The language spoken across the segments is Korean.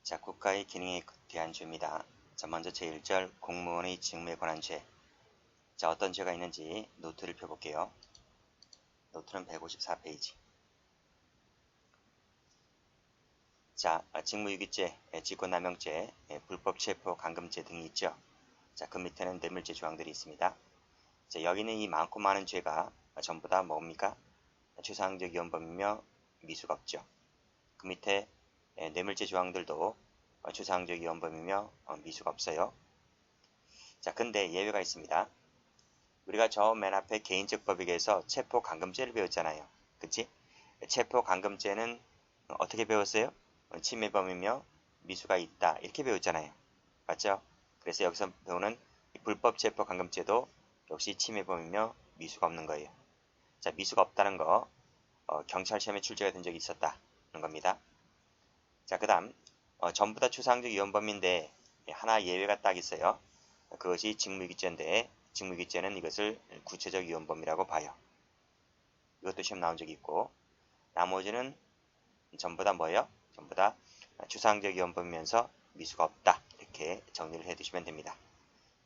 자, 국가의 기능에 대한 죄입니다. 자, 먼저 제1절 공무원의 직무에 관한 죄. 자, 어떤 죄가 있는지 노트를 펴볼게요. 노트는 154페이지. 자, 직무유기죄, 직권남용죄, 불법체포 감금죄 등이 있죠. 자, 그 밑에는 뇌물죄 조항들이 있습니다. 자, 여기는 이 많고 많은 죄가 전부 다 뭡니까? 추상적 위헌범이며 미수가 없죠. 그 밑에 뇌물죄 조항들도 추상적 위헌범이며 미수가 없어요. 자, 근데 예외가 있습니다. 우리가 저 맨 앞에 개인적 법익에서 체포 감금죄를 배웠잖아요. 그치? 체포 감금죄는 어떻게 배웠어요? 침해범이며 미수가 있다. 이렇게 배웠잖아요. 맞죠? 그래서 여기서 배우는 불법 체포 감금죄도 역시 침해범이며 미수가 없는 거예요. 자, 미수가 없다는 거 경찰 시험에 출제가 된 적이 있었다는 겁니다. 자, 그 다음 전부 다 추상적 위헌범인데 하나 예외가 딱 있어요. 그것이 직무유기죄인데 직무유기죄는 이것을 구체적 위헌범이라고 봐요. 이것도 시험 나온 적이 있고 나머지는 전부 다 뭐예요? 전부 다 추상적 위헌범이면서 미수가 없다. 이렇게 정리를 해두시면 됩니다.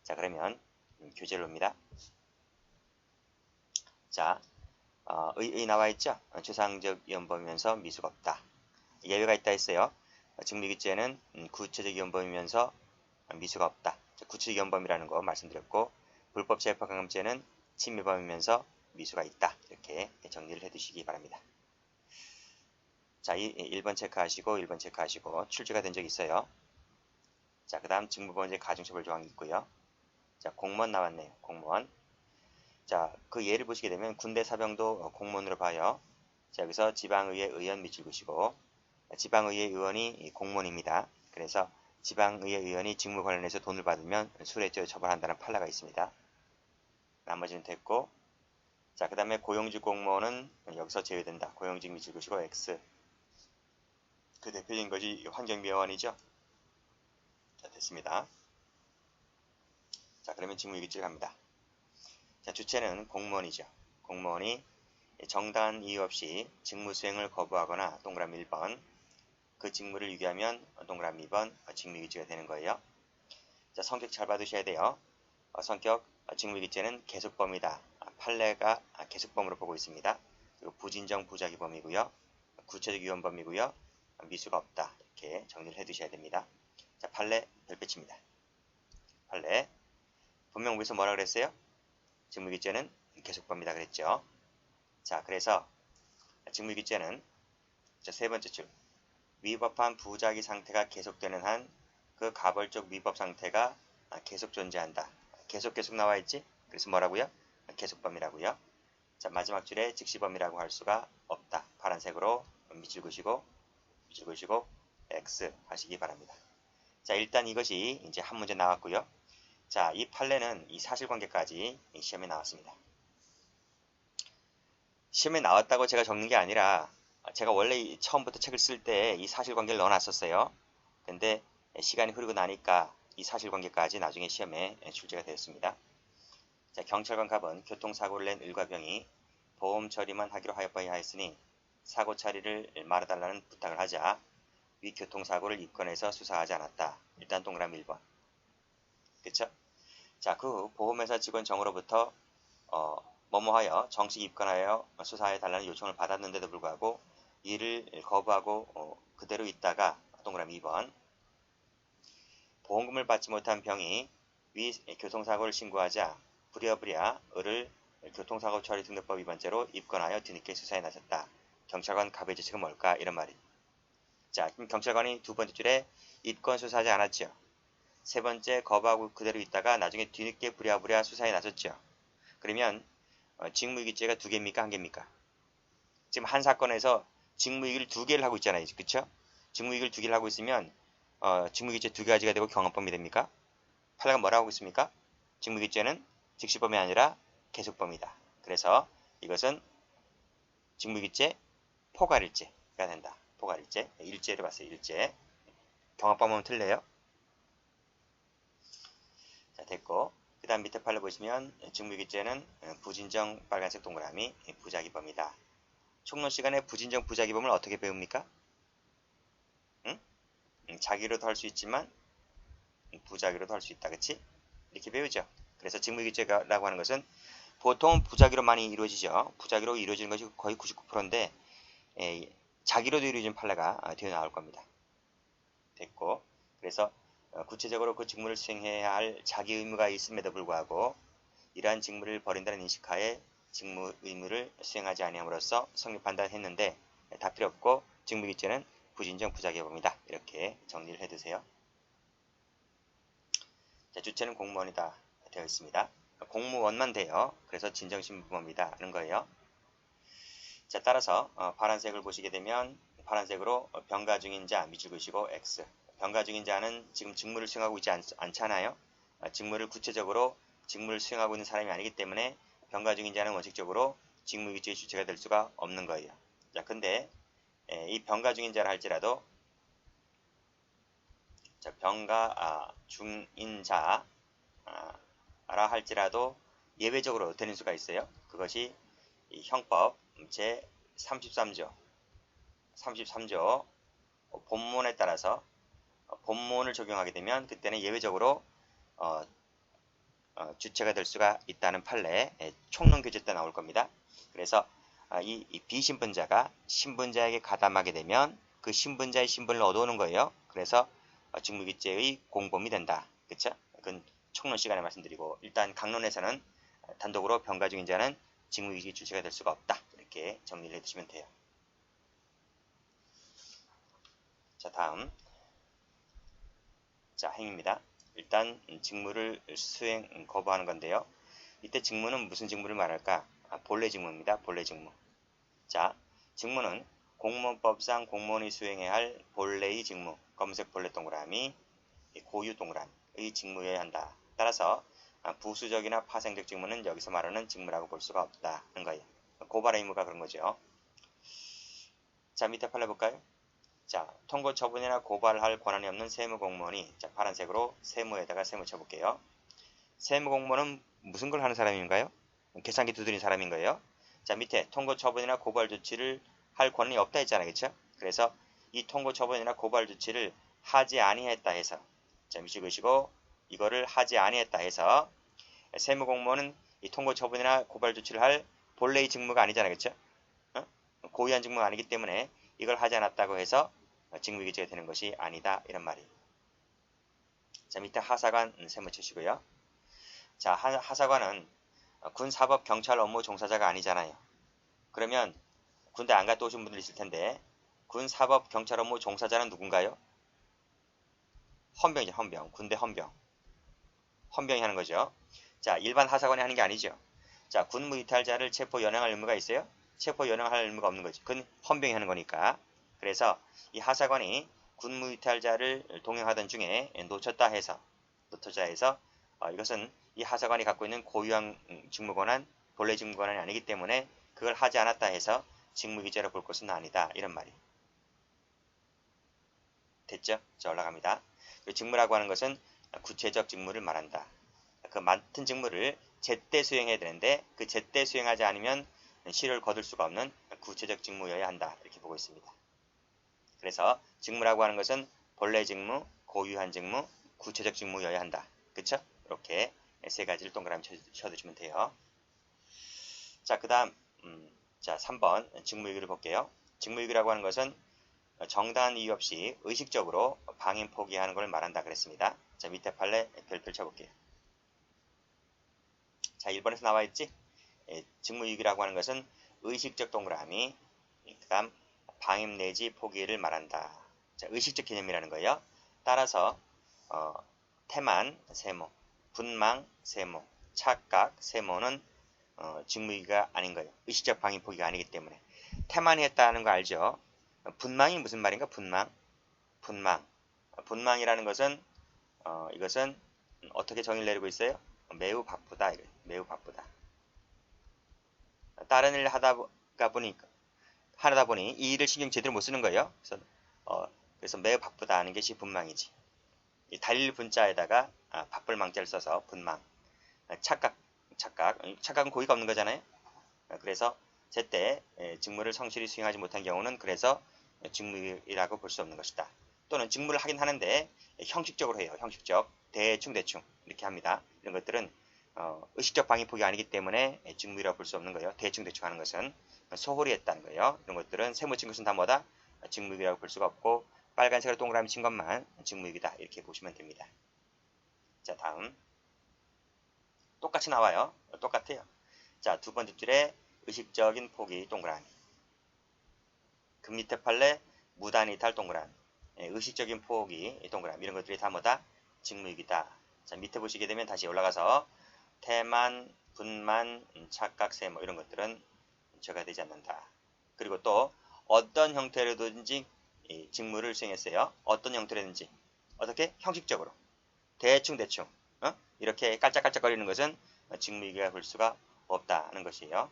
자, 그러면 교재로입니다. 자, 의 나와 있죠? 추상적 위헌범이면서 미수가 없다. 예외가 있다 했어요. 직무유기죄는 구체적 위헌범이면서 미수가 없다. 구체적 위헌범이라는 거 말씀드렸고 불법 체포 감금죄는 침해범이면서 미수가 있다. 이렇게 정리를 해두시기 바랍니다. 자, 1번 체크하시고 1번 체크하시고 출제가 된 적이 있어요. 자, 그 다음 직무범죄 가중처벌 조항이 있고요. 자, 공무원 나왔네요. 공무원. 자, 그 예를 보시게 되면 군대 사병도 공무원으로 봐요. 자, 여기서 지방의회 의원 밑줄 그시고 지방의회 의원이 공무원입니다. 그래서 지방의회 의원이 직무 관련해서 돈을 받으면 술해죄 처벌한다는 판례가 있습니다. 나머지는 됐고, 자, 그 다음에 고용직 공무원은 여기서 제외된다. 고용직 밑줄 그시고 X. 그 대표적인 것이 환경미화원이죠. 자, 됐습니다. 자, 그러면 직무유기죄 갑니다. 자, 주체는 공무원이죠. 공무원이 정당한 이유 없이 직무 수행을 거부하거나 동그라미 1번, 그 직무를 유기하면 동그라미 2번 직무유기죄가 되는 거예요. 자, 성격 잘 봐두셔야 돼요. 성격 직무유기죄는 계속범이다. 판례가 계속범으로 보고 있습니다. 그리고 부진정 부작위범이고요. 구체적 위헌범이고요. 미수가 없다. 이렇게 정리를 해두셔야 됩니다. 자, 판례 별표칩니다. 판례 분명부에서 뭐라 그랬어요? 직무유기죄는 계속범이다 그랬죠. 자, 그래서 직무유기죄는 세 번째 줄 위법한 부작위 상태가 계속되는 한 그 가벌적 위법 상태가 계속 존재한다. 계속 나와 있지? 그래서 뭐라고요? 계속범이라고요. 자, 마지막 줄에 즉시범이라고 할 수가 없다. 파란색으로 밑줄 그시고 X 하시기 바랍니다. 자, 일단 이것이 이제 한 문제 나왔고요. 자, 이 판례는 이 사실관계까지 시험에 나왔습니다. 시험에 나왔다고 제가 적는 게 아니라 제가 원래 처음부터 책을 쓸 때 이 사실관계를 넣어놨었어요. 근데 시간이 흐르고 나니까 이 사실관계까지 나중에 시험에 출제가 되었습니다. 자, 경찰관 갑은 교통사고를 낸 일과병이 보험 처리만 하기로 하였으니 사고 처리를 말해달라는 부탁을 하자 위 교통사고를 입건해서 수사하지 않았다. 일단 동그라미 1번. 그쵸? 자, 그 보험회사 직원 정으로부터 뭐뭐하여 정식 입건하여 수사해 달라는 요청을 받았는데도 불구하고 이를 거부하고 그대로 있다가 동그라미 2번. 보험금을 받지 못한 병이 위 교통사고를 신고하자 부랴부랴 을을 교통사고 처리 등록법 위반죄로 입건하여 뒤늦게 수사에 나섰다. 경찰관 갑의 죄책은 뭘까? 이런 말이. 자, 그럼 경찰관이 두 번째 줄에 입건 수사하지 않았죠. 세 번째 거부하고 그대로 있다가 나중에 뒤늦게 부랴부랴 수사에 나섰죠. 그러면 직무유기죄가 두 개입니까? 한 개입니까? 지금 한 사건에서 직무유기를 두 개를 하고 있잖아요. 그쵸? 직무유기를 두 개를 하고 있으면 직무유기죄 두 가지가 되고 경합범이 됩니까? 판례가 뭐라고 하고 있습니까? 직무유기죄는 즉시범이 아니라 계속범이다. 그래서 이것은 직무유기죄 포괄일죄가 된다. 포괄일죄. 일죄를 봤어요. 일죄. 경합범은 틀려요. 자, 됐고. 그 다음 밑에 판례 보시면 직무유기죄는 부진정 빨간색 동그라미 부작위범이다. 총론 시간에 부진정 부작위범을 어떻게 배웁니까? 응? 자기로도 할 수 있지만 부자기로도 할 수 있다. 그치? 이렇게 배우죠. 그래서 직무유기죄라고 하는 것은 보통 부자기로 많이 이루어지죠. 부자기로 이루어지는 것이 거의 99%인데 자기로도 이루어진 판례가 되어 나올 겁니다. 됐고, 그래서 구체적으로 그 직무를 수행해야 할 자기 의무가 있음에도 불구하고 이러한 직무를 버린다는 인식하에 직무 의무를 수행하지 아니함으로써 성립한다 했는데 다 필요 없고 직무유기죄는 부진정 부자기업입니다. 이렇게 정리를 해두세요. 자, 주체는 공무원이다 되어 있습니다. 공무원만 돼요. 그래서 진정신부범이다 하는 거예요. 자, 따라서 파란색을 보시게 되면 파란색으로 병가 중인 자 밑줄 그시고 X. 병가 중인 자는 지금 직무를 수행하고 있지 않잖아요. 직무를 구체적으로 직무를 수행하고 있는 사람이 아니기 때문에 병가 중인 자는 원칙적으로 직무유기죄의 주체가 될 수가 없는 거예요. 자, 근데 이 병가 중인 자라 할지라도 자, 병가 중인 자라 할지라도 예외적으로 되는 수가 있어요. 그것이 이 형법 제 33조 본문에 따라서 본문을 적용하게 되면 그때는 예외적으로 주체가 될 수가 있다는 판례 총론교재 때 나올 겁니다. 그래서 이 비신분자가 신분자에게 가담하게 되면 그 신분자의 신분을 얻어오는 거예요. 그래서 직무유기죄의 공범이 된다. 그쵸? 그건 총론 시간에 말씀드리고 일단 강론에서는 단독으로 병가 중인 자는 직무유기 주체가 될 수가 없다. 이렇게 정리를 해두시면 돼요. 자, 다음 자, 행위입니다. 일단 직무를 수행 거부하는 건데요. 이때 직무는 무슨 직무를 말할까? 본래 직무입니다. 본래 직무. 자, 직무는 공무원법상 공무원이 수행해야 할 본래의 직무, 검은색 본래 동그라미, 고유 동그라미의 직무여야 한다. 따라서 부수적이나 파생적 직무는 여기서 말하는 직무라고 볼 수가 없다는 거예요. 고발의 의무가 그런 거죠. 자, 밑에 판례 볼까요? 자, 통고 처분이나 고발할 권한이 없는 세무공무원이 자, 파란색으로 세무에다가 세무 쳐볼게요. 세무공무원은 무슨 걸 하는 사람인가요? 계산기 두드린 사람인 거예요. 자, 밑에 통고 처분이나 고발 조치를 할 권한이 없다 했잖아요. 그쵸? 그래서 이 통고 처분이나 고발 조치를 하지 아니했다 해서 자, 밑줄 그시고 이거를 하지 아니했다 해서 세무공무원은 이 통고 처분이나 고발 조치를 할 본래의 직무가 아니잖아요. 그쵸? 고유한 직무가 아니기 때문에 이걸 하지 않았다고 해서 직무유기죄가 되는 것이 아니다. 이런 말이에요. 자, 밑에 하사관 세무 치시고요. 자, 하사관은 군, 사법, 경찰 업무 종사자가 아니잖아요. 그러면 군대 안 갔다 오신 분들 있을 텐데 군, 사법, 경찰 업무 종사자는 누군가요? 헌병이죠. 헌병. 군대 헌병. 헌병이 하는 거죠. 자, 일반 하사관이 하는 게 아니죠. 자, 군무 이탈자를 체포 연행할 의무가 있어요? 체포 연행할 의무가 없는 거지. 그건 헌병이 하는 거니까. 그래서 이 하사관이 군무 이탈자를 동행하던 중에 놓쳤다 해서 이것은 이 하사관이 갖고 있는 고유한 직무권한 본래 직무권한이 아니기 때문에 그걸 하지 않았다 해서 직무유기죄로 볼 것은 아니다. 이런 말이 됐죠? 자, 올라갑니다. 직무라고 하는 것은 구체적 직무를 말한다. 그 맡은 직무를 제때 수행해야 되는데 그 제때 수행하지 않으면 실효를 거둘 수가 없는 구체적 직무여야 한다. 이렇게 보고 있습니다. 그래서 직무라고 하는 것은 본래 직무, 고유한 직무, 구체적 직무여야 한다. 그쵸? 이렇게 세 가지를 동그라미 쳐주시면 돼요. 자, 그 다음 자 3번 직무유기를 볼게요. 직무유기라고 하는 것은 정당한 이유 없이 의식적으로 방임 포기하는 걸 말한다 그랬습니다. 자, 밑에 판례 별 펼쳐볼게요. 자, 1번에서 나와있지? 직무유기라고 하는 것은 의식적 동그라미, 그 다음 방임 내지 포기를 말한다. 자, 의식적 개념이라는 거예요. 따라서 태만, 세모, 분망, 세모, 착각, 세모는 직무유기가 아닌 거예요. 의식적 방임 포기가 아니기 때문에. 태만이 했다는 거 알죠? 분망이 무슨 말인가? 분망. 분망이라는 것은 이것은 어떻게 정의를 내리고 있어요? 매우 바쁘다. 매우 바쁘다. 다른 일을 하다 보니 이 일을 신경 제대로 못 쓰는 거예요. 그래서 매우 바쁘다 하는 것이 분망이지. 이 달릴 분자에다가 바쁠 망자를 써서 분망. 착각은 고의가 없는 거잖아요. 그래서 제때 직무를 성실히 수행하지 못한 경우는 그래서 직무이라고 볼 수 없는 것이다. 또는 직무를 하긴 하는데 형식적으로 해요. 형식적. 대충 이렇게 합니다. 이런 것들은 의식적 방위폭이 아니기 때문에 직무이라고 볼 수 없는 거예요. 대충 하는 것은 소홀히 했다는 거예요. 이런 것들은 세모 친 것은 다 뭐다? 직무이라고 볼 수가 없고 빨간색으로 동그라미 친 것만 직무이다 이렇게 보시면 됩니다. 자, 다음 똑같이 나와요. 똑같아요. 자, 두 번째 줄에 의식적인 포기 동그라미. 그 밑에 판례 무단이탈 동그라미. 의식적인 포기 동그라미. 이런 것들이 다 뭐다? 직무이다. 자, 밑에 보시게 되면 다시 올라가서 태만, 분만, 착각, 세모 이런 것들은 저가 되지 않는다. 그리고 또 어떤 형태로든지 직무를 수행했어요. 어떤 형태로든지. 어떻게? 형식적으로. 대충 이렇게 깔짝깔짝거리는 것은 직무이기가 볼 수가 없다는 것이에요.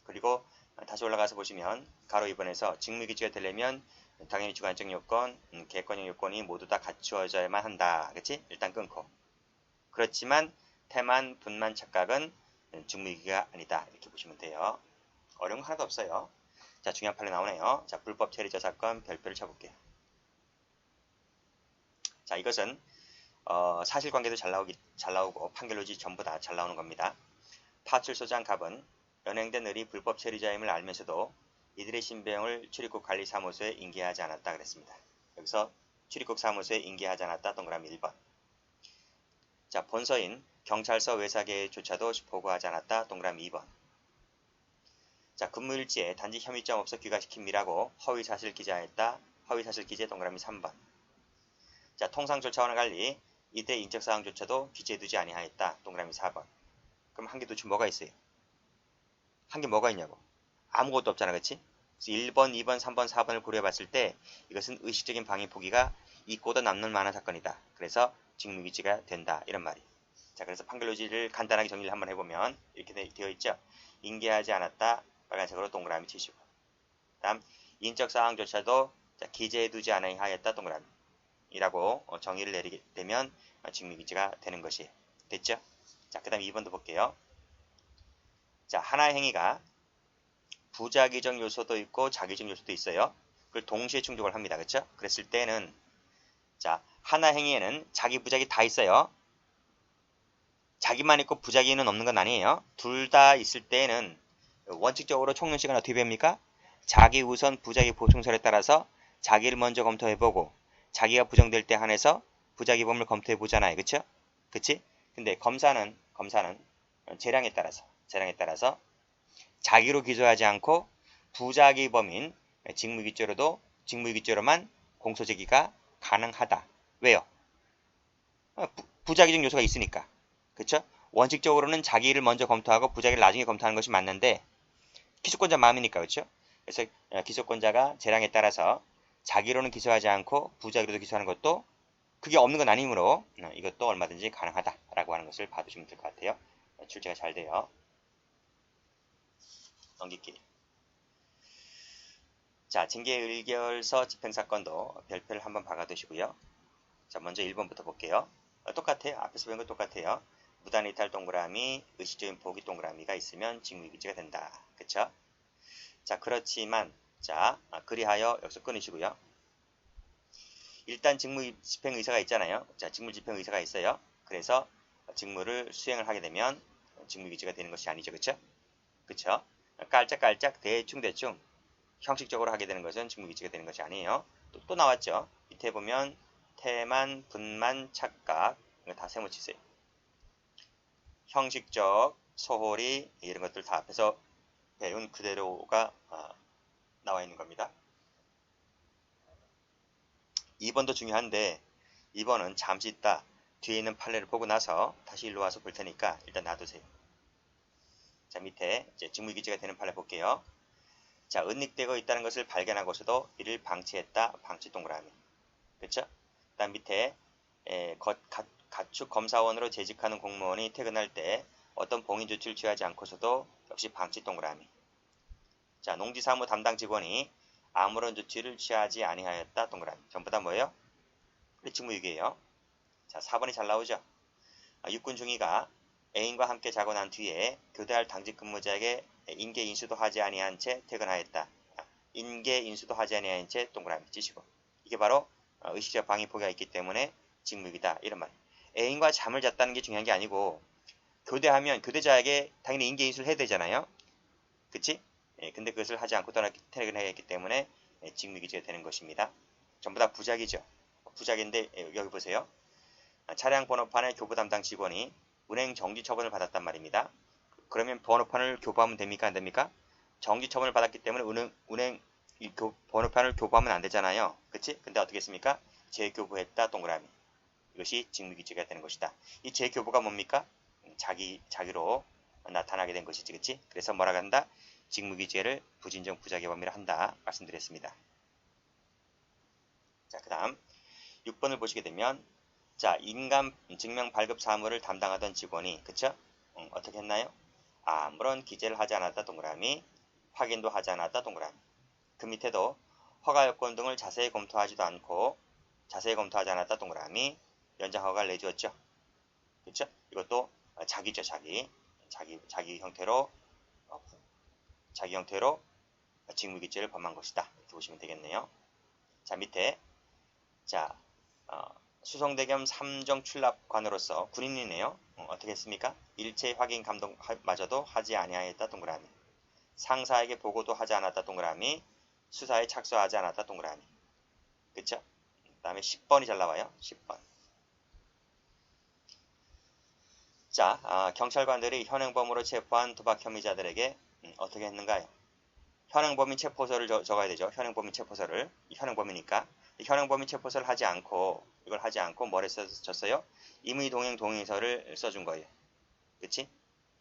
그리고 다시 올라가서 보시면 가로 2번에서 직무이기지가 되려면 당연히 주관적 요건, 객관적 요건이 모두 다 갖추어져야만 한다. 그렇지? 일단 끊고. 그렇지만 태만, 분만, 착각은 직무이기가 아니다. 이렇게 보시면 돼요. 어려운 거 하나도 없어요. 자, 중요한 판례 나오네요. 자, 불법 체리저 사건 별표를 쳐볼게요. 자, 이것은 사실관계도 잘 나오고 판결로지 전부 다 잘 나오는 겁니다. 파출소장 갑은 연행된 을이 불법 체류자임을 알면서도 이들의 신병을 출입국 관리사무소에 인계하지 않았다 그랬습니다. 여기서 출입국 사무소에 인계하지 않았다 동그라미 1번. 자, 본서인 경찰서 외사계조차도 보고하지 않았다 동그라미 2번. 자, 근무일지에 단지 혐의점 없어 귀가시킵니라고 허위사실 기재했다. 허위사실 기재 동그라미 3번. 자, 통상 절차와는 달리 이때 인적사항조차도 기재해두지 아니하였다. 동그라미 4번. 그럼 한 개 도대체 뭐가 있어요? 한 개 뭐가 있냐고. 아무것도 없잖아. 그치? 그래서 1번, 2번, 3번, 4번을 고려해봤을 때 이것은 의식적인 방해 포기가 있고도 남는 만한 사건이다. 그래서 직무기지가 된다. 이런 말이. 자, 그래서 판결로지를 간단하게 정리를 한번 해보면 이렇게 되어 있죠. 인계하지 않았다. 빨간색으로 동그라미 치시고. 다음 인적사항조차도 기재해두지 아니하였다. 동그라미. 이라고 정의를 내리게 되면 직무기지가 되는 것이 됐죠? 자, 그 다음 2번도 볼게요. 자, 하나의 행위가 부작위적 요소도 있고 자기적 요소도 있어요. 그걸 동시에 충족을 합니다. 그렇죠? 그랬을 때는 자, 하나 행위에는 자기 부작이 다 있어요. 자기만 있고 부작위는 없는 건 아니에요. 둘 다 있을 때는 원칙적으로 총론식은 어떻게 됩니까? 자기 우선 부작위 보충설에 따라서 자기를 먼저 검토해보고 자기가 부정될 때 한해서 부작위범을 검토해보잖아요. 그쵸? 그치? 근데 검사는 재량에 따라서 자기로 기소하지 않고 부작위범인 직무유기죄로만 공소제기가 가능하다. 왜요? 부작위적 요소가 있으니까. 그쵸? 원칙적으로는 자기를 먼저 검토하고 부작위를 나중에 검토하는 것이 맞는데 기소권자 마음이니까. 그쵸? 그래서 기소권자가 재량에 따라서 자기로는 기소하지 않고 부작위로도 기소하는 것도 그게 없는 건 아니므로 이것도 얼마든지 가능하다라고 하는 것을 봐두시면 될 것 같아요. 출제가 잘 돼요. 넘기기. 자, 징계의결서 집행사건도 별표를 한번 박아두시고요. 자, 먼저 1번부터 볼게요. 똑같아요. 앞에서 배운 거 똑같아요. 무단이탈 동그라미, 의식적인 포기 동그라미가 있으면 직무유기죄가 된다. 그쵸? 자, 그렇지만 자, 그리하여 여기서 끊으시고요. 일단 직무집행의사가 있잖아요. 자, 직무집행의사가 있어요. 그래서 직무를 수행을 하게 되면 직무유기죄가 되는 것이 아니죠. 그쵸? 그쵸? 깔짝깔짝 대충 형식적으로 하게 되는 것은 직무유기죄가 되는 것이 아니에요. 또 나왔죠. 밑에 보면 태만, 분만, 착각 이거 다 세모치세요. 형식적, 소홀히 이런 것들 다 앞에서 배운 그대로가 나와 있는 겁니다. 2번도 중요한데 2번은 잠시 있다 뒤에 있는 판례를 보고 나서 다시 일로 와서 볼 테니까 일단 놔두세요. 자, 밑에 이제 직무유기죄가 되는 판례 볼게요. 자, 은닉되고 있다는 것을 발견하고서도 이를 방치했다. 방치 동그라미. 그쵸? 그 다음 밑에 가축 검사원으로 재직하는 공무원이 퇴근할 때 어떤 봉인 조치를 취하지 않고서도 역시 방치 동그라미. 자, 농지사무 담당 직원이 아무런 조치를 취하지 아니하였다. 동그라미. 전부 다 뭐예요? 직무유기예요. 자, 4번이 잘 나오죠? 육군 중위가 애인과 함께 자고 난 뒤에 교대할 당직 근무자에게 인계 인수도 하지 아니한 채 퇴근하였다. 인계 인수도 하지 아니한 채 동그라미 치시고. 이게 바로 의식적 방위 포기가 있기 때문에 직무유기다 이런 말. 애인과 잠을 잤다는 게 중요한 게 아니고 교대하면 교대자에게 당연히 인계인수를 해야 되잖아요. 그치? 예, 근데 그것을 하지 않고 퇴근했기 때문에 직무유기죄가 되는 것입니다. 전부 다 부작이죠. 부작인데 여기 보세요. 차량 번호판의 교부 담당 직원이 운행 정지 처분을 받았단 말입니다. 그러면 번호판을 교부하면 됩니까? 안 됩니까? 정지 처분을 받았기 때문에 운행 번호판을 교부하면 안 되잖아요. 그치? 근데 어떻게 했습니까? 재교부했다 동그라미. 이것이 직무유기죄가 되는 것이다. 이 재교부가 뭡니까? 자기로 나타나게 된 것이지, 그치? 그래서 뭐라고 한다? 직무유기죄를 부진정 부작위 범위로 한다 말씀드렸습니다. 자, 그 다음 6번을 보시게 되면 자, 인감 증명 발급 사무를 담당하던 직원이 그쵸? 어떻게 했나요? 아무런 기재를 하지 않았다 동그라미, 확인도 하지 않았다 동그라미. 그 밑에도 허가 요건 등을 자세히 검토하지 않았다 동그라미, 연장 허가를 내주었죠. 그쵸? 이것도 자기죠, 자기 형태로 직무유기죄를 범한 것이다. 이렇게 보시면 되겠네요. 자, 밑에 자, 수송대 겸 삼정 출납관으로서 군인이네요. 어떻게 했습니까? 일체 확인 감독마저도 하지 아니하였다 동그라미. 상사에게 보고도 하지 않았다 동그라미. 수사에 착수하지 않았다 동그라미. 그쵸? 그 다음에 10번이 잘 나와요. 10번. 자, 경찰관들이 현행범으로 체포한 도박 혐의자들에게 어떻게 했는가요? 현행범인 체포서를 적어야 되죠. 현행범인 체포서를. 현행범이니까. 현행범인 체포서를 하지 않고 뭘 썼어요? 임의동행 동의서를 써준 거예요. 그치?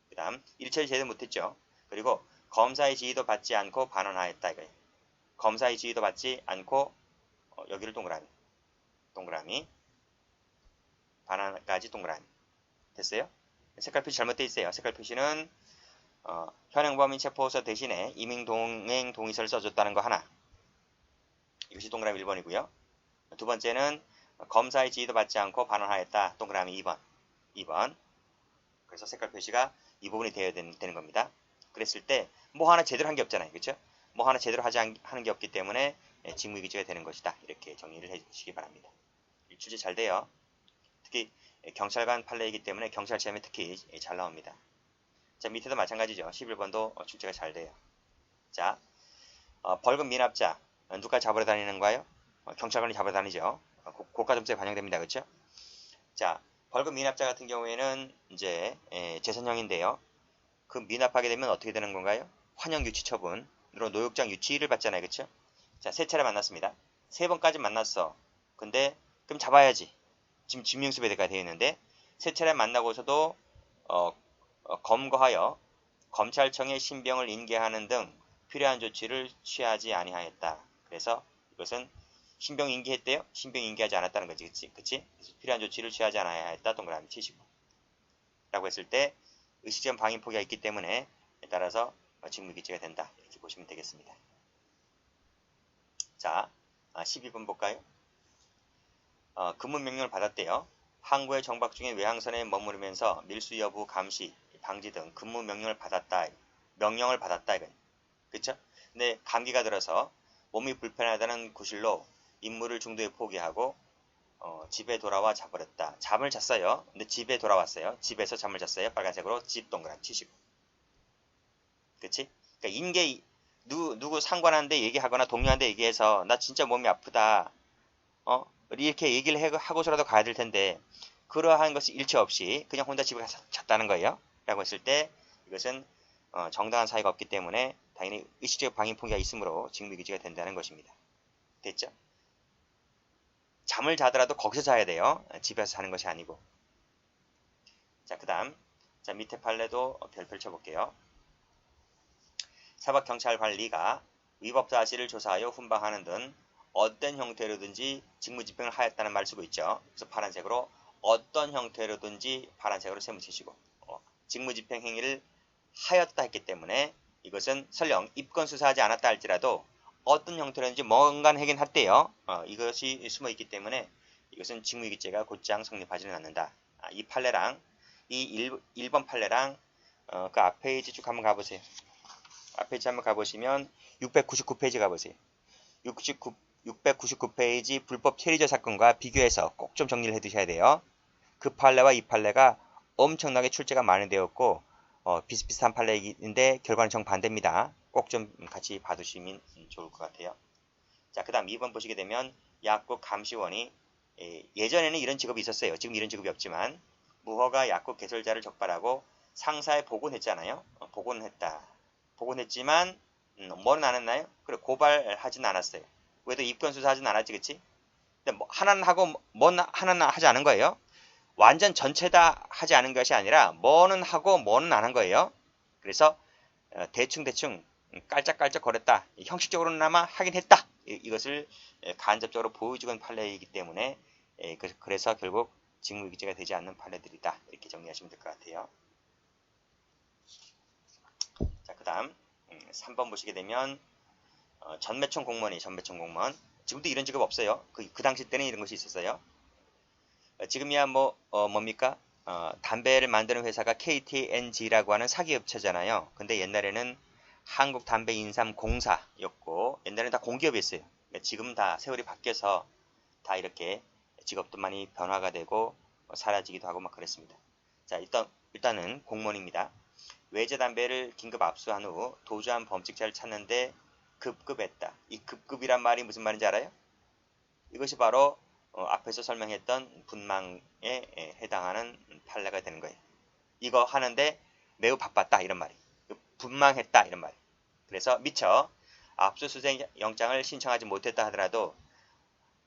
그 다음 일처리 제대로 못했죠. 그리고 검사의 지휘도 받지 않고 반환하였다 이거예요. 검사의 지휘도 받지 않고 여기를 동그라미 반환까지 동그라미 됐어요? 색깔 표시 잘못되어 있어요. 색깔 표시는 현행범인 체포서 대신에 임의동행 동의서를 써줬다는 거 하나. 이것이 동그라미 1번이고요. 두 번째는 검사의 지휘도 받지 않고 반환하였다. 동그라미 2번. 그래서 색깔 표시가 이 부분이 되어야 되는 겁니다. 그랬을 때 뭐 하나 제대로 한 게 없잖아요. 그렇죠? 뭐 하나 제대로 하는 게 없기 때문에 직무유기죄가 되는 것이다. 이렇게 정리를 해주시기 바랍니다. 출제 잘 돼요. 특히 경찰관 판례이기 때문에 경찰 시험에 특히 잘 나옵니다. 자, 밑에도 마찬가지죠. 11번도 출제가 잘 돼요. 자, 벌금 미납자 누가 잡으러 다니는 거예요? 경찰관이 잡으러 다니죠. 고가점수에 반영됩니다. 그렇죠? 자, 벌금 미납자 같은 경우에는 이제 재선형인데요. 그 미납하게 되면 어떻게 되는 건가요? 환영유치 처분으로 노역장 유치를 받잖아요. 그렇죠? 자, 세 차례 만났습니다. 세 번까지 만났어. 근데 그럼 잡아야지. 지금 증명수배가 되어 있는데 세 차례 만나고서도 검거하여 검찰청에 신병을 인계하는 등 필요한 조치를 취하지 아니하였다. 그래서 이것은 신병 인계했대요? 신병 인계하지 않았다는 거지. 그치? 필요한 조치를 취하지 않아야했다. 동그라미 치시고. 라고 했을 때 의식적 방임 포기가 있기 때문에 따라서 직무유기죄가 된다. 이렇게 보시면 되겠습니다. 자, 12번 볼까요? 근무 명령을 받았대요. 항구에 정박 중인 외항선에 머무르면서 밀수 여부 감시, 방지 등 근무 명령을 받았다. 이거예요. 그쵸? 근데 감기가 들어서 몸이 불편하다는 구실로 임무를 중도에 포기하고 집에 돌아와 자버렸다. 잠을 잤어요. 근데 집에 돌아왔어요. 집에서 잠을 잤어요. 빨간색으로 집 동그라미 치시고. 그치? 그러니까 누구 상관한테 얘기하거나 동료한테 얘기해서 나 진짜 몸이 아프다. 이렇게 얘기를 하고서라도 가야 될 텐데 그러한 것이 일체 없이 그냥 혼자 집에 가서 잤다는 거예요. 라고 했을 때 이것은 정당한 사유가 없기 때문에 당연히 의식적 방임 포기가 있으므로 직무유기죄가 된다는 것입니다. 됐죠? 잠을 자더라도 거기서 자야 돼요. 집에서 자는 것이 아니고. 자, 그 다음. 자, 밑에 판례도 별 펼쳐볼게요. 사법경찰관리가 위법 사실을 조사하여 훈방하는 등 어떤 형태로든지 직무집행을 하였다는 말 쓰고 있죠. 그래서 파란색으로 어떤 형태로든지 파란색으로 세무치시고 직무집행 행위를 하였다 했기 때문에 이것은 설령 입건수사하지 않았다 할지라도 어떤 형태로든지 뭔가 하긴 했대요. 이것이 숨어있기 때문에 이것은 직무유기죄가 곧장 성립하지는 않는다. 이 판례랑 이 1번 판례랑 그 앞 페이지 쭉 한번 가보세요. 앞 페이지 한번 가보시면 699페이지 가보세요. 699페이지 불법 체류자 사건과 비교해서 꼭 좀 정리를 해두셔야 돼요. 그 판례와 이 판례가 엄청나게 출제가 많이 되었고 비슷비슷한 판례인데 결과는 정반대입니다. 꼭 좀 같이 봐두시면 좋을 것 같아요. 자, 그 다음 2번 보시게 되면 약국 감시원이 예전에는 이런 직업이 있었어요. 지금 이런 직업이 없지만 무허가 약국 개설자를 적발하고 상사에 보고했잖아요. 보고는 했다. 보고했지만 뭐는 안 했나요? 그래 고발하진 않았어요. 왜도 입건 수사하진 않았지, 그치? 근데 뭐 하나는 하고 뭐는 하나는 하지 않은 거예요. 완전 전체 다 하지 않은 것이 아니라 뭐는 하고 뭐는 안 한 거예요. 그래서 대충 깔짝깔짝 거렸다. 형식적으로나마 하긴 했다. 이것을 간접적으로 보여주는 판례이기 때문에 그래서 결국 직무유기죄가 되지 않는 판례들이다. 이렇게 정리하시면 될 것 같아요. 자, 그 다음 3번 보시게 되면 전매청 공무원이 전매청 공무원. 지금도 이런 직업 없어요. 그 당시 때는 이런 것이 있었어요. 지금이야 뭡니까? 담배를 만드는 회사가 KTNG라고 하는 사기업체잖아요. 근데 옛날에는 한국담배인삼공사였고 옛날에는 다 공기업이었어요. 지금 다 세월이 바뀌어서 다 이렇게 직업도 많이 변화가 되고 사라지기도 하고 막 그랬습니다. 자, 일단은 공무원입니다. 외제 담배를 긴급 압수한 후 도주한 범칙자를 찾는데 급급했다. 이 급급이란 말이 무슨 말인지 알아요? 이것이 바로 앞에서 설명했던 분망에 해당하는 판례가 되는 거예요. 이거 하는데 매우 바빴다 이런 말이. 분망했다 이런 말이. 그래서 미처 압수수색 영장을 신청하지 못했다 하더라도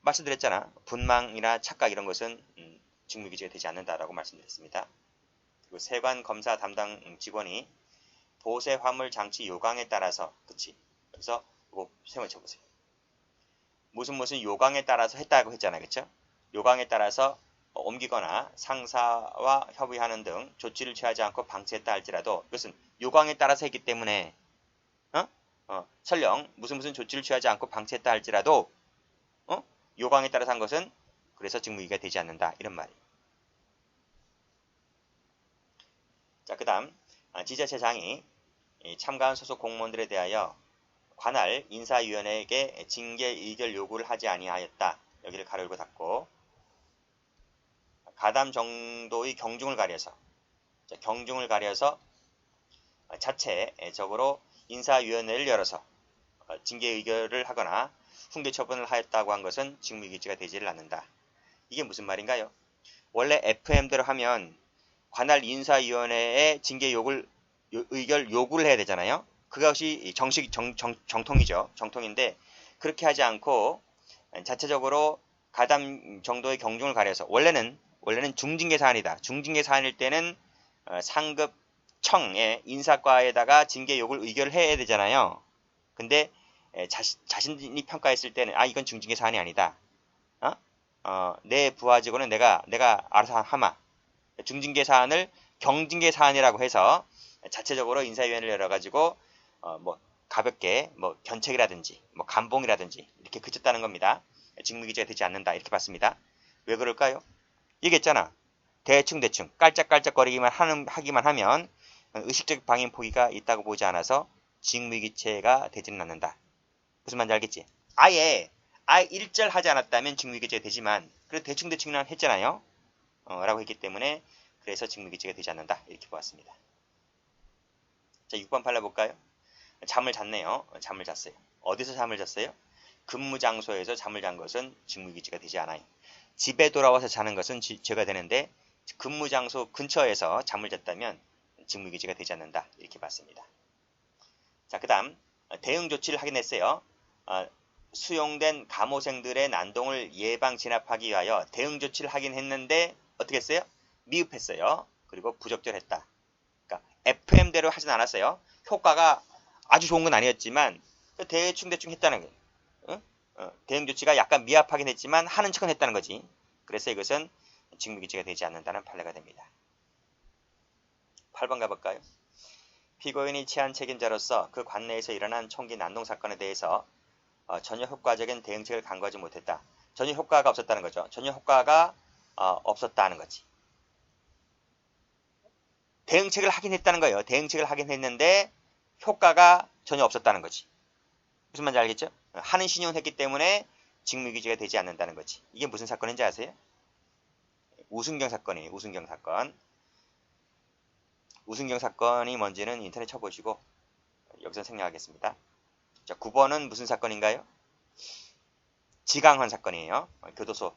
말씀드렸잖아. 분망이나 착각 이런 것은 직무유기죄가 되지 않는다라고 말씀드렸습니다. 그리고 세관 검사 담당 직원이 보세 화물 장치 요강에 따라서 그치. 그래서 이거 세번 쳐보세요. 무슨 요강에 따라서 했다고 했잖아요. 그쵸? 요강에 따라서 옮기거나 상사와 협의하는 등 조치를 취하지 않고 방치했다 할지라도 이것은 요강에 따라서 했기 때문에 설령 무슨 조치를 취하지 않고 방치했다 할지라도 요강에 따라서 한 것은 그래서 직무유기가 되지 않는다. 이런 말이에요. 자, 그 다음 지자체장이 참가한 소속 공무원들에 대하여 관할 인사위원회에게 징계 의결 요구를 하지 아니하였다. 여기를 가로 열고 닫고 가담 정도의 경중을 가려서 자체적으로 인사위원회를 열어서 징계 의결을 하거나 훈계 처분을 하였다고 한 것은 직무유기죄가 되지를 않는다. 이게 무슨 말인가요? 원래 FM대로 하면 관할 인사위원회에 징계 의결 요구를 해야 되잖아요. 그것이 정통이죠. 정통인데 그렇게 하지 않고 자체적으로 가담 정도의 경중을 가려서 원래는 중징계 사안이다. 중징계 사안일 때는 상급 청의 인사과에다가 징계 요구를 의결을 해야 되잖아요. 근데 자신이 평가했을 때는 이건 중징계 사안이 아니다. 내 부하 직원은 내가 알아서 하마. 중징계 사안을 경징계 사안이라고 해서 자체적으로 인사위원회를 열어가지고 가볍게 견책이라든지 감봉이라든지 이렇게 그쳤다는 겁니다. 직무유기죄가 되지 않는다 이렇게 봤습니다. 왜 그럴까요? 얘기했잖아. 대충 깔짝깔짝거리기만 하기만 하면 의식적 방임 포기가 있다고 보지 않아서 직무유기죄가 되지는 않는다. 무슨 말인지 알겠지? 아예 일절 하지 않았다면 직무유기죄가 되지만 그래도 대충 했잖아요. 라고 했기 때문에 그래서 직무유기죄가 되지 않는다 이렇게 보았습니다. 자, 6번 판례 볼까요? 잠을 잤네요. 잠을 잤어요. 어디서 잠을 잤어요? 근무 장소에서 잠을 잔 것은 직무유기죄가 되지 않아요. 집에 돌아와서 자는 것은 죄가 되는데 근무 장소 근처에서 잠을 잤다면 직무유기죄가 되지 않는다 이렇게 봤습니다. 자, 그 다음 대응 조치를 하긴 했어요. 수용된 감호생들의 난동을 예방 진압하기 위하여 대응 조치를 하긴 했는데 어떻게 했어요? 미흡했어요. 그리고 부적절했다. 그러니까 FM대로 하진 않았어요. 효과가 아주 좋은 건 아니었지만 대충 했다는 거예요. 대응 조치가 약간 미흡하긴 했지만 하는 척은 했다는 거지. 그래서 이것은 직무유기죄가 되지 않는다는 판례가 됩니다. 8번 가볼까요? 피고인이 취한 책임자로서 그 관내에서 일어난 총기 난동 사건에 대해서 전혀 효과적인 대응책을 강구하지 못했다. 전혀 효과가 없었다는 거죠. 전혀 효과가 없었다는 거지. 대응책을 하긴 했다는 거예요. 대응책을 하긴 했는데 효과가 전혀 없었다는 거지. 무슨 말인지 알겠죠? 하는 신용을 했기 때문에 직무유기죄가 되지 않는다는 거지. 이게 무슨 사건인지 아세요? 우승경 사건이에요. 우승경 사건. 우승경 사건이 뭔지는 인터넷 쳐보시고 여기서 생략하겠습니다. 자, 9번은 무슨 사건인가요? 지강헌 사건이에요. 교도소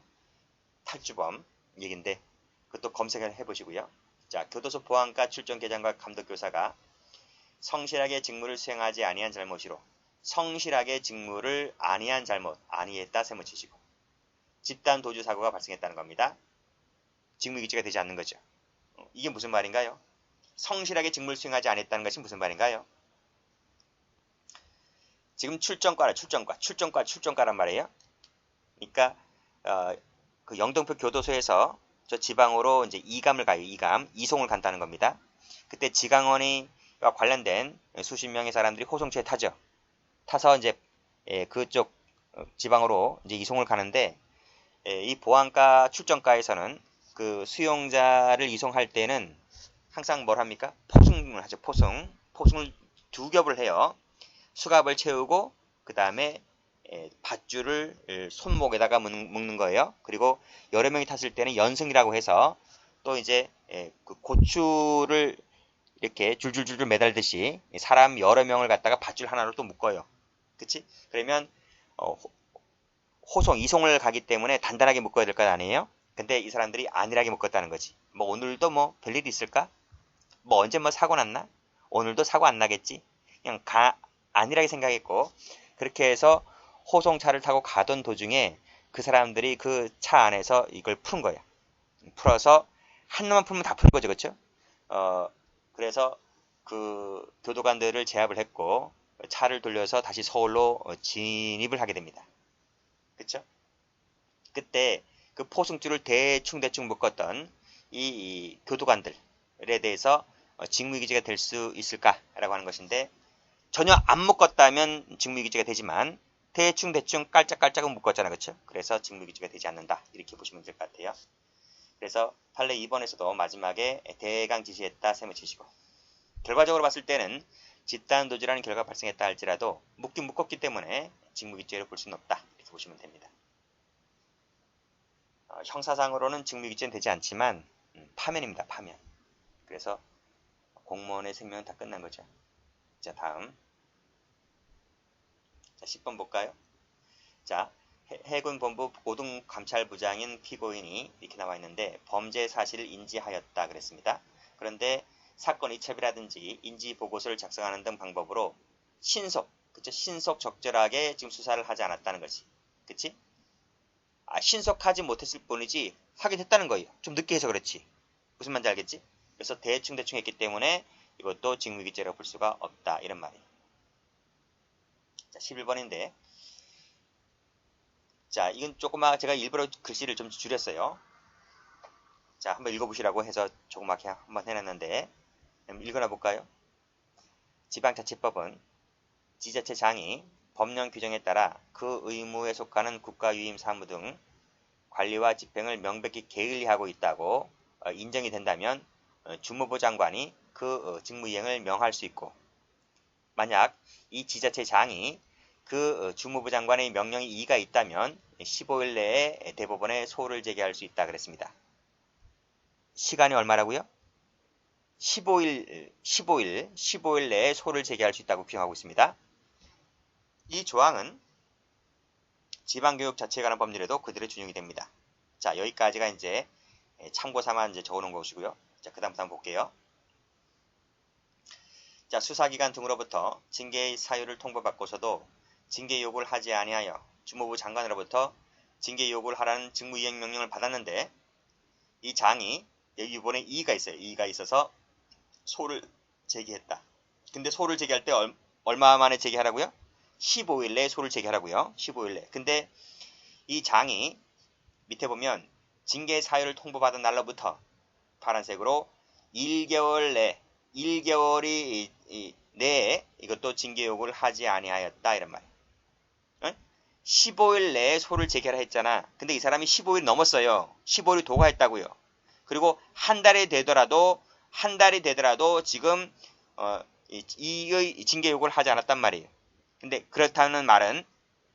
탈주범 얘긴데 그것도 검색을 해보시고요. 자, 교도소 보안과 출정 계장과 감독교사가 성실하게 직무를 수행하지 아니한 잘못이로 성실하게 직무를 아니한 잘못, 아니했다 세무치시고 집단 도주 사고가 발생했다는 겁니다. 직무유기죄가 되지 않는 거죠. 이게 무슨 말인가요? 성실하게 직무를 수행하지 않았다는 것이 무슨 말인가요? 지금 출정과란 말이에요. 그러니까 그 영등포 교도소에서 저 지방으로 이제 이감을 가요. 이송을 간다는 겁니다. 그때 지강헌이와 관련된 수십 명의 사람들이 호송차에 타죠. 타서 이제 그쪽 지방으로 이제 이송을 가는데 이 보안과 출정과에서는 그 수용자를 이송할 때는 항상 뭘 합니까? 포승을 하죠. 포승을 두 겹을 해요. 수갑을 채우고 그 다음에 밧줄을 손목에다가 묶는 거예요. 그리고 여러 명이 탔을 때는 연승이라고 해서 또 이제 그 고추를 이렇게 줄줄줄 매달듯이 사람 여러 명을 갖다가 밧줄 하나로 또 묶어요. 그치? 그러면 이송을 가기 때문에 단단하게 묶어야 될 것 아니에요? 근데 이 사람들이 안일하게 묶었다는 거지. 뭐 오늘도 뭐 별일이 있을까? 뭐 언제 뭐 사고 났나? 오늘도 사고 안 나겠지? 그냥 안일하게 생각했고 그렇게 해서 호송차를 타고 가던 도중에 그 사람들이 그 차 안에서 이걸 푸는 거야. 풀어서 한 놈만 풀면 다 푸는 거죠. 그렇죠? 그래서 그 교도관들을 제압을 했고 차를 돌려서 다시 서울로 진입을 하게 됩니다. 그렇죠? 그때 그 포승줄을 대충 묶었던 이 교도관들에 대해서 직무유기죄가 될 수 있을까라고 하는 것인데 전혀 안 묶었다면 직무유기죄가 되지만 대충 깔짝깔짝은 묶었잖아. 그렇죠? 그래서 직무유기죄가 되지 않는다. 이렇게 보시면 될 것 같아요. 그래서 판례 2번에서도 마지막에 대강 지시했다 세무치시고 결과적으로 봤을 때는 집단도주라는 결과가 발생했다 할지라도 묶긴 묶었기 때문에 직무유기죄로 볼 수는 없다. 이렇게 보시면 됩니다. 형사상으로는 직무유기죄는 되지 않지만 파면입니다. 파면. 그래서 공무원의 생명은 다 끝난 거죠. 자, 다음. 자, 10번 볼까요? 자, 해군본부 고등감찰부장인 피고인이 이렇게 나와 있는데 범죄 사실을 인지하였다 그랬습니다. 그런데 사건 이첩이라든지 인지보고서를 작성하는 등 방법으로 신속 적절하게 지금 수사를 하지 않았다는 거지. 그치? 신속하지 못했을 뿐이지 하긴 했다는 거예요. 좀 늦게 해서 그렇지. 무슨 말인지 알겠지? 그래서 대충 했기 때문에 이것도 직무유기죄라고 볼 수가 없다. 이런 말이에요. 자, 11번인데 자, 이건 조그맣게 제가 일부러 글씨를 좀 줄였어요. 자, 한번 읽어보시라고 해서 조그맣게 한번 해놨는데 읽어나 볼까요? 지방자치법은 지자체장이 법령 규정에 따라 그 의무에 속하는 국가유임 사무 등 관리와 집행을 명백히 게을리하고 있다고 인정이 된다면 주무부 장관이 그 직무이행을 명할 수 있고 만약 이 지자체장이 그 주무부 장관의 명령이 이의가 있다면 15일 내에 대법원에 소를 제기할 수 있다 그랬습니다. 시간이 얼마라고요? 15일 내에 소를 제기할 수 있다고 규정하고 있습니다. 이 조항은 지방교육 자치에 관한 법률에도 그대로 준용이 됩니다. 자, 여기까지가 이제 참고 삼아 이제 적어놓은 것이고요. 자, 그 다음부터 한번 볼게요. 자, 수사기관 등으로부터 징계의 사유를 통보받고서도 징계 요구를 하지 아니하여 주무부 장관으로부터 징계 요구를 하라는 직무이행 명령을 받았는데 이 장이 이번에 이의가 있어요. 이의가 있어서 소를 제기했다. 근데 소를 제기할 때 얼마 만에 제기하라고요? 15일 내에 소를 제기하라고요. 15일 내. 근데 이 장이 밑에 보면 징계 사유를 통보받은 날로부터 파란색으로 1개월이 내에 이것도 징계 요구를 하지 아니하였다 이런 말이에요. 15일 내에 소를 제기하라 했잖아. 근데 이 사람이 15일 넘었어요. 15일이 도과했다고요. 그리고 한 달이 되더라도 지금 이 징계 요구를 하지 않았단 말이에요. 근데 그렇다는 말은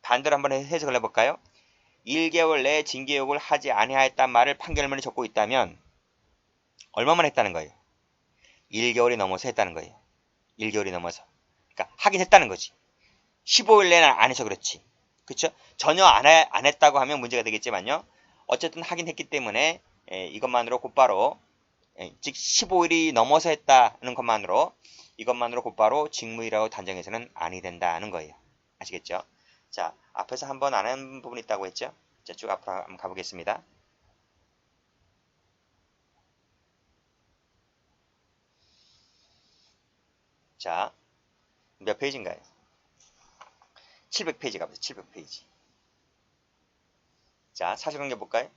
반대로 한번 해석을 해볼까요? 1개월 내에 징계욕을 하지 아니하였단 말을 판결문에 적고 있다면 얼마만 했다는 거예요? 1개월이 넘어서 했다는 거예요. 1개월이 넘어서. 그러니까 하긴 했다는 거지. 15일 내는 안 해서 그렇지. 그쵸? 전혀 안 했다고 하면 문제가 되겠지만요. 어쨌든 하긴 했기 때문에 이것만으로 곧바로 즉 15일이 넘어서 했다는 이것만으로 곧바로 직무유기라고 단정해서는 아니 된다는 거예요. 아시겠죠? 자, 앞에서 한번 안 한 부분이 있다고 했죠? 자, 쭉 앞으로 한번 가보겠습니다. 자, 몇 페이지인가요? 700페이지 가보세요. 700페이지. 자, 사실관계 볼까요?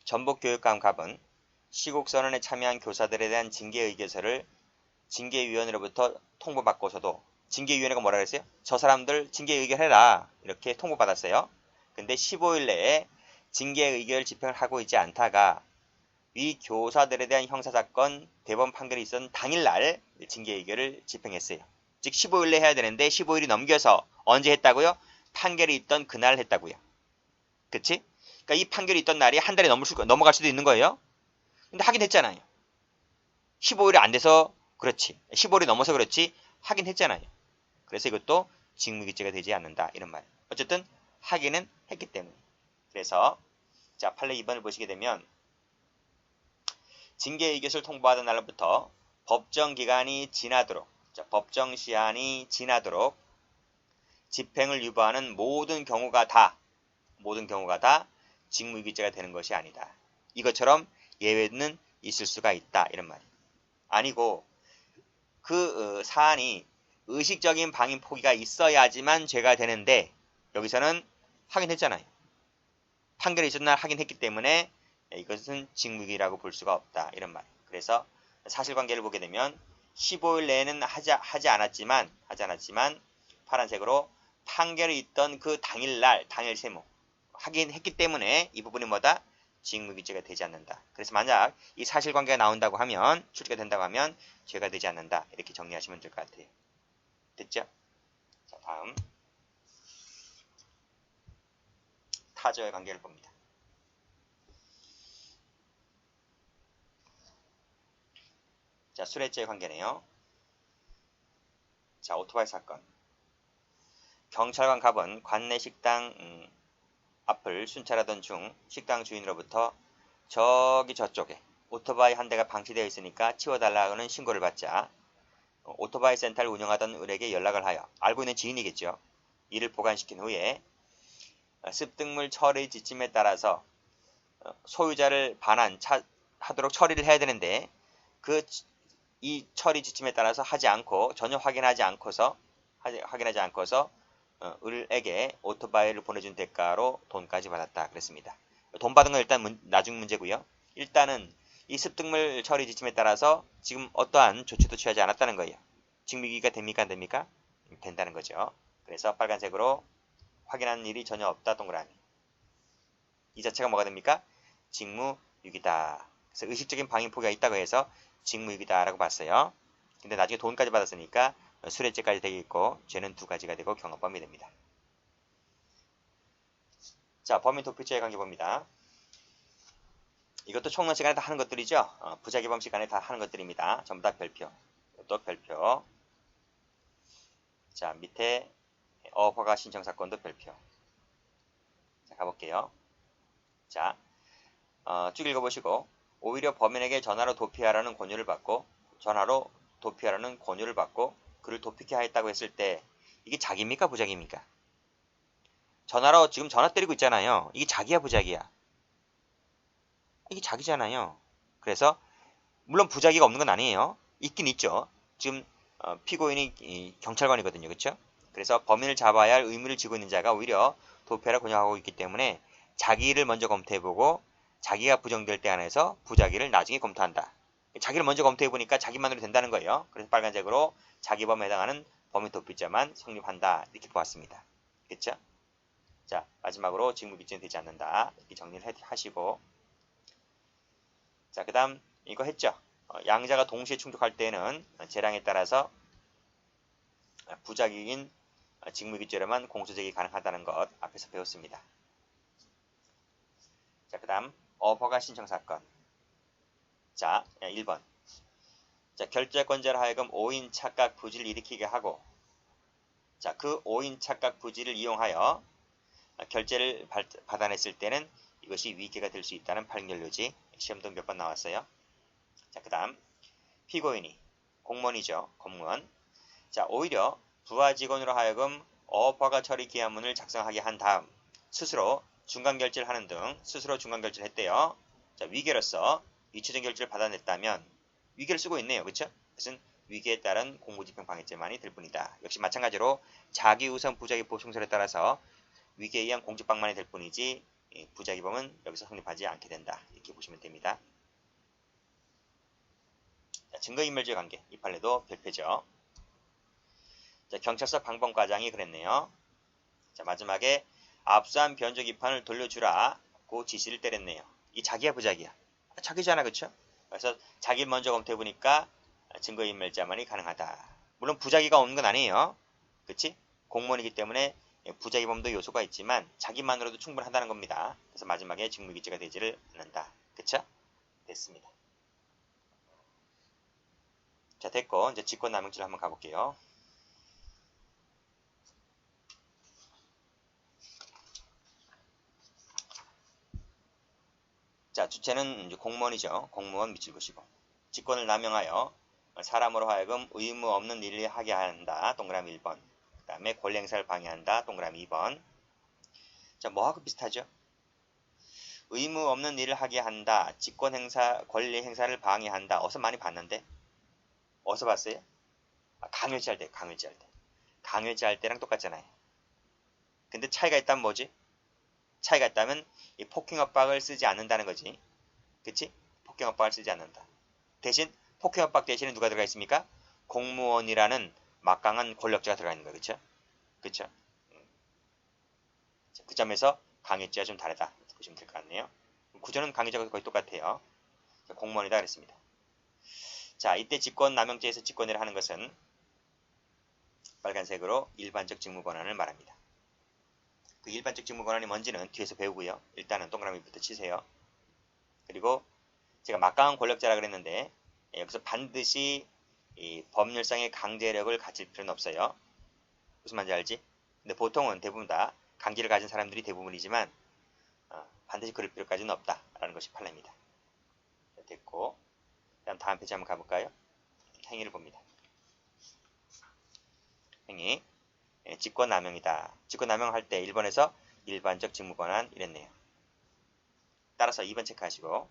전북교육감갑은 시국선언에 참여한 교사들에 대한 징계의결서를 징계위원회로부터 통보받고서도 징계위원회가 뭐라 그랬어요? 저 사람들 징계의결해라 이렇게 통보받았어요. 근데 15일 내에 징계의결 집행을 하고 있지 않다가 위 교사들에 대한 형사사건 대법원 판결이 있었던 당일날 징계의결을 집행했어요. 즉 15일 내에 해야 되는데 15일이 넘겨서 언제 했다고요? 판결이 있던 그날 했다고요. 그치? 그러니까 이 판결이 있던 날이 한 달이 넘어갈 수도 있는 거예요. 근데 하긴 했잖아요. 15일이 안 돼서 그렇지. 15일이 넘어서 그렇지. 하긴 했잖아요. 그래서 이것도 직무유기죄가 되지 않는다. 이런 말. 어쨌든 하기는 했기 때문에. 그래서 자 판례 2번을 보시게 되면 징계의결서를 통보하던 날로부터 법정기간이 지나도록 법정시한이 지나도록 집행을 유보하는 모든 경우가 다 직무유기죄가 되는 것이 아니다. 이것처럼 예외는 있을 수가 있다. 이런 말이에요. 아니고 그 사안이 의식적인 방임 포기가 있어야지만 죄가 되는데 여기서는 하긴 했잖아요. 판결이 있었던 날 하긴 했기 때문에 이것은 직무유기라고 볼 수가 없다. 이런 말. 그래서 사실관계를 보게 되면 15일 내에는 하지 않았지만 파란색으로 판결이 있던 그 당일날 당일 세무 하긴 했기 때문에 이 부분이 뭐다? 직무유기죄가 되지 않는다. 그래서 만약 이 사실관계가 나온다고 하면 출제가 된다고 하면 죄가 되지 않는다. 이렇게 정리하시면 될 것 같아요. 됐죠? 자, 다음 타저의 관계를 봅니다. 자, 수뢰죄의 관계네요. 자, 오토바이 사건. 경찰관 갑은 관내 식당 앞을 순찰하던 중 식당 주인으로부터 저쪽에 오토바이 한 대가 방치되어 있으니까 치워달라는 신고를 받자 오토바이 센터를 운영하던 을에게 연락을 하여 알고 있는 지인이겠죠. 이를 보관시킨 후에 습득물 처리 지침에 따라서 소유자를 반환하도록 처리를 해야 되는데 이 처리 지침에 따라서 하지 않고 전혀 확인하지 않고서 을에게 오토바이를 보내준 대가로 돈까지 받았다 그랬습니다. 돈 받은 건 일단 나중 문제고요. 일단은 이 습득물 처리 지침에 따라서 지금 어떠한 조치도 취하지 않았다는 거예요. 직무유기가 됩니까 안 됩니까? 된다는 거죠. 그래서 빨간색으로 확인하는 일이 전혀 없다 동그라미. 이 자체가 뭐가 됩니까? 직무유기다. 그래서 의식적인 방임 포기가 있다고 해서 직무유기다라고 봤어요. 근데 나중에 돈까지 받았으니까 수뢰죄까지 되겠고 죄는 두 가지가 되고 경합범이 됩니다. 자, 범인 도피죄의 관계 봅니다. 이것도 총론 시간에 다 하는 것들이죠. 부작위범 시간에 다 하는 것들입니다. 전부 다 별표. 또 별표. 자, 밑에 허가 신청 사건도 별표. 자, 가볼게요. 자, 쭉 읽어보시고 오히려 범인에게 전화로 도피하라는 권유를 받고 그를 도피케 하였다고 했을 때 이게 자기입니까 부작입니까? 전화로 지금 전화 때리고 있잖아요. 이게 자기야 부작이야? 이게 자기잖아요. 그래서 물론 부작위가 없는 건 아니에요. 있긴 있죠. 지금 피고인이 경찰관이거든요. 그렇죠? 그래서 범인을 잡아야 할 의무를 지고 있는 자가 오히려 도피하라 권유하고 있기 때문에 자기를 먼저 검토해보고 자기가 부정될 때 안에서 부작위를 나중에 검토한다. 자기를 먼저 검토해보니까 자기만으로 된다는 거예요. 그래서 빨간색으로 자기범에 해당하는 범인 도피죄만 성립한다. 이렇게 보았습니다. 그렇죠? 자, 마지막으로 직무유기죄는 되지 않는다. 이렇게 정리를 하시고 자, 그 다음 이거 했죠. 양자가 동시에 충족할 때는 재량에 따라서 부작위인 직무유기죄로만 공소제기 가능하다는 것 앞에서 배웠습니다. 자, 그 다음 허가 신청 사건. 자, 1번. 자, 결재권자로 하여금 오인 착각 부지를 일으키게 하고, 자, 그 오인 착각 부지를 이용하여 결재를 받아냈을 때는 이것이 위계가 될 수 있다는 판결료지. 시험도 몇 번 나왔어요. 자, 그 다음 피고인이 공무원이죠. 공무원. 자, 오히려 부하 직원으로 하여금 어업허가 처리 기한문을 작성하게 한 다음 스스로 중간결제를 하는 등 스스로 중간결제를 했대요. 자, 위계로서 위초정 결제를 받아냈다면 위계를 쓰고 있네요. 그렇죠? 그것은 위계에 따른 공무집행 방해죄만이 될 뿐이다. 역시 마찬가지로 자기우선 부작위 보충설에 따라서 위계에 의한 공직방만이 될 뿐이지 부작위범은 여기서 성립하지 않게 된다. 이렇게 보시면 됩니다. 자, 증거인멸죄 관계. 이 판례도 별표죠. 자, 경찰서 방범과장이 그랬네요. 자, 마지막에 압수한 변조 기판을 돌려주라고 지시를 때렸네요. 이 자기야 부작이야? 자기잖아, 그쵸? 그래서 자기를 먼저 검토해보니까 증거인멸죄만이 가능하다. 물론 부작위가 없는 건 아니에요. 그치? 공무원이기 때문에 부작위범도 요소가 있지만 자기만으로도 충분하다는 겁니다. 그래서 마지막에 직무유기죄가 되지를 않는다. 그쵸? 됐습니다. 자, 됐고 이제 직권남용죄로 한번 가볼게요. 자, 주체는 이제 공무원이죠. 공무원 밑줄 보시고. 직권을 남용하여 사람으로 하여금 의무 없는 일을 하게 한다. 동그라미 1번. 그 다음에 권리 행사를 방해한다. 동그라미 2번. 자, 뭐하고 비슷하죠? 의무 없는 일을 하게 한다. 직권 행사, 권리 행사를 방해한다. 어서 많이 봤는데? 어서 봤어요? 강요죄 할 때, 강요죄 할 때. 강요죄 할 때랑 똑같잖아요. 근데 차이가 있다면 뭐지? 차이가 있다면 이 폭행협박을 쓰지 않는다는 거지. 그치? 폭행협박을 쓰지 않는다. 대신 폭행협박 대신에 누가 들어가 있습니까? 공무원이라는 막강한 권력자가 들어가 있는 거예요. 그쵸? 그쵸? 그 점에서 강요죄와 좀 다르다. 보시면 될 것 같네요. 구조는 강요죄가 거의 똑같아요. 공무원이다 그랬습니다. 자, 이때 직권남용죄에서 직권이라 하는 것은 빨간색으로 일반적 직무권한을 말합니다. 그 일반적 직무권한이 뭔지는 뒤에서 배우고요. 일단은 동그라미부터 치세요. 그리고 제가 막강한 권력자라 그랬는데 여기서 반드시 이 법률상의 강제력을 가질 필요는 없어요. 무슨 말인지 알지? 근데 보통은 대부분 다 강제를 가진 사람들이 대부분이지만 반드시 그럴 필요까지는 없다라는 것이 판례입니다. 됐고, 다음 페이지 한번 가볼까요? 행위를 봅니다. 행위, 직권남용이다. 직권남용을 할 때 1번에서 일반적 직무권한 이랬네요. 따라서 2번 체크하시고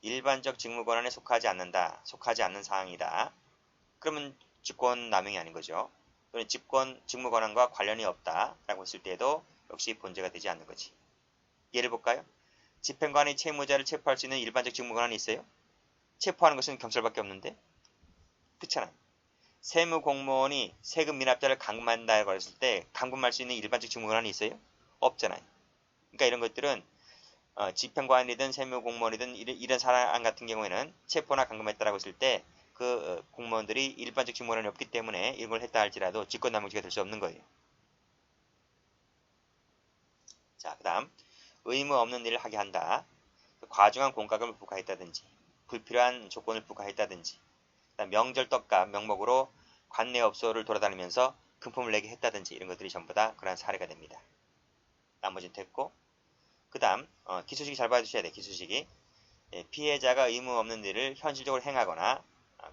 일반적 직무권한에 속하지 않는다. 속하지 않는 사항이다. 그러면 직권남용이 아닌 거죠. 또는 직무권한과 관련이 없다. 라고 했을 때도 역시 본죄가 되지 않는 거지. 예를 볼까요? 집행관이 채무자를 체포할 수 있는 일반적 직무권한이 있어요? 체포하는 것은 경찰밖에 없는데? 그렇잖아요. 세무공무원이 세금 미납자를 감금한다고 했을 때 감금할 수 있는 일반적 직무권한이 있어요? 없잖아요. 그러니까 이런 것들은 집행관이든 세무공무원이든 이런 사람 같은 경우에는 체포나 감금했다라고 했을 때 그 공무원들이 일반적 직무권한이 없기 때문에 이런 걸 했다 할지라도 직권남용죄가 될 수 없는 거예요. 자, 그 다음 의무 없는 일을 하게 한다. 과중한 공과금을 부과했다든지 불필요한 조건을 부과했다든지 명절 떡값 명목으로 관내업소를 돌아다니면서 금품을 내게 했다든지 이런 것들이 전부 다 그러한 사례가 됩니다. 나머지는 됐고 그 다음 기수식이 잘 봐주셔야 돼. 기수식이 피해자가 의무 없는 일을 현실적으로 행하거나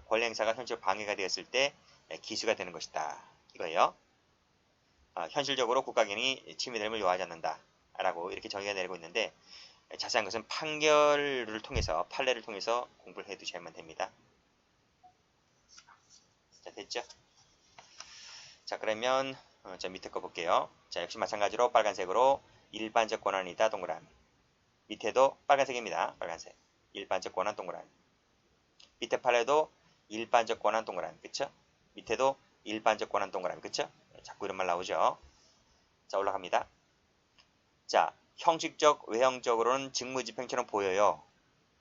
권리 행사가 현실적으로 방해가 되었을 때 기수가 되는 것이다. 이거예요. 현실적으로 국가기능이 침해됨을 요하지 않는다. 라고 이렇게 정의가 내리고 있는데 자세한 것은 판례를 통해서 공부를 해 두셔야만 됩니다. 자, 됐죠? 자, 그러면 저 밑에 거 볼게요. 자, 역시 마찬가지로 빨간색으로 일반적 권한이다 동그라미. 밑에도 빨간색입니다. 빨간색. 일반적 권한 동그라미. 밑에 판례도 일반적 권한 동그라미. 그쵸? 밑에도 일반적 권한 동그라미. 그쵸? 자꾸 이런 말 나오죠. 자, 올라갑니다. 자, 형식적, 외형적으로는 직무집행처럼 보여요.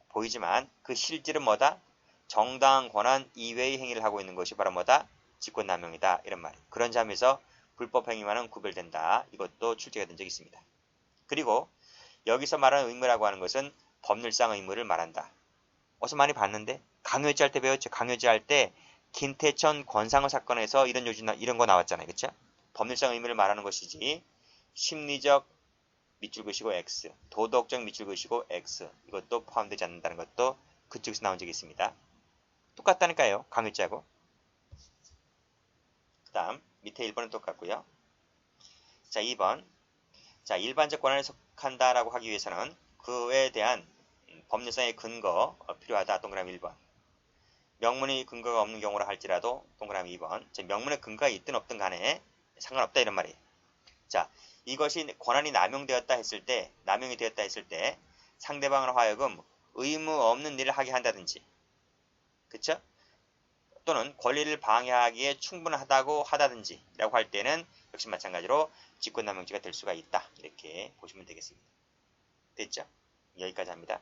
보이지만 그 실질은 뭐다? 정당한 권한 이외의 행위를 하고 있는 것이 바로 뭐다? 직권남용이다. 이런 말이에요. 그런 점에서 불법 행위와는 구별된다. 이것도 출제가 된 적이 있습니다. 그리고 여기서 말하는 의무라고 하는 것은 법률상 의무를 말한다. 어서 많이 봤는데 강요죄 할 때 배웠죠. 강요죄 할 때 김태천 권상우 사건에서 이런 거 나왔잖아요. 그렇죠? 법률상 의무를 말하는 것이지 심리적 밑줄 그시고 X, 도덕적 밑줄 그시고 X 이것도 포함되지 않는다는 것도 그쪽에서 나온 적이 있습니다. 똑같다니까요. 강요죄하고. 그 다음 밑에 1번은 똑같고요. 자 2번 자 일반적 권한에 속한다라고 하기 위해서는 그에 대한 법률상의 근거 필요하다. 동그라미 1번. 명문의 근거가 없는 경우라 할지라도 동그라미 2번. 명문의 근거가 있든 없든 간에 상관없다 이런 말이에요. 자, 이것이 권한이 남용이 되었다 했을 때 상대방을 하여금 의무 없는 일을 하게 한다든지 그쵸? 또는 권리를 방해하기에 충분하다고 하다든지 라고 할 때는 역시 마찬가지로 직권남용죄가 될 수가 있다. 이렇게 보시면 되겠습니다. 됐죠? 여기까지 합니다.